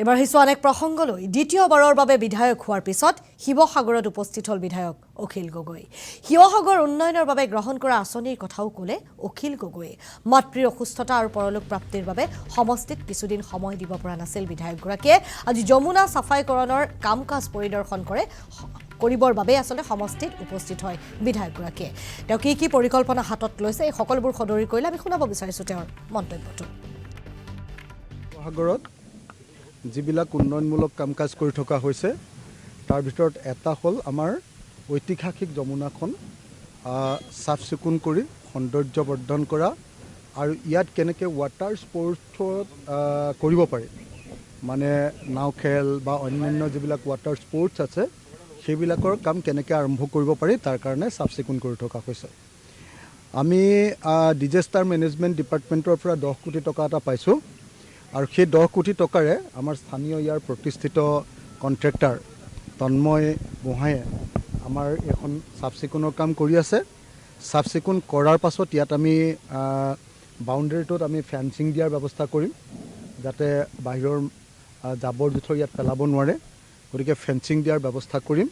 এবাৰ হিছো অনেক প্ৰসংগলৈ দ্বিতীয়বাৰৰ বাবে বিধায়ক হোৱাৰ পিছত শিৱসাগৰত উপস্থিত হল বিধায়ক অখিল গগৈ। শিৱসাগৰ উন্নয়নৰ বাবে গ্ৰহণ কৰা আঁচনিৰ কথাও ক'লে অখিল গগৈ। মাতৃৰ অসুস্থতা আৰু পৰলোক প্ৰাপ্তিৰ বাবে সমষ্টিত কিছুদিন সময় দিব পৰা নাছিল বিধায়কগৰাকীয়ে। আজি যমুনা চাফাইকৰণৰ কাম কাজ পৰিদৰ্শন কৰিবৰ বাবে আসলে সমষ্টিত উপস্থিত হয় বিধায়কগৰাকীয়ে। তেওঁ কি পৰিকল্পনা হাতত লৈছে এই সকলোবোৰ সদৰি কৰিলে আমি শুনাব বিচাৰিছো তেওঁৰ মন্তব্যটো। শিৱসাগৰত যিবিলাক উন্নয়নমূলক কাম কাজ কৰি থকা হৈছে তাৰ ভিতৰত এটা হ'ল আমাৰ ঐতিহাসিক যমুনাখন চাফ চিকুণ কৰি সৌন্দৰ্যবৰ্ধন কৰা আৰু ইয়াত কেনেকৈ ৱাটাৰ স্পৰ্টছত কৰিব পাৰি, মানে নাও খেল বা অন্যান্য যিবিলাক ৱাটাৰ স্পৰ্টছ আছে সেইবিলাকৰ কাম কেনেকৈ আৰম্ভ কৰিব পাৰি তাৰ কাৰণে চাফ চিকুণ কৰি থকা হৈছে। আমি ডিজাষ্টাৰ মেনেজমেণ্ট ডিপাৰ্টমেণ্টৰ পৰা 10 কোটি টকা এটা পাইছোঁ আৰু সেই 10 কোটি টকাৰে আমাৰ স্থানীয় ইয়াৰ প্ৰতিষ্ঠিত কণ্ট্ৰেক্টৰ তন্ময় গোহাঁয়ে আমাৰ এখন চাফ চিকুণৰ কাম কৰি আছে। চাফ চিকুণ কৰাৰ পাছত ইয়াত আমি বাউণ্ডেৰীটোত আমি ফেন্সিং দিয়াৰ ব্যৱস্থা কৰিম যাতে বাহিৰৰ জাবৰ জোঁথৰ ইয়াত পেলাব নোৱাৰে, গতিকে ফেন্সিং দিয়াৰ ব্যৱস্থা কৰিম।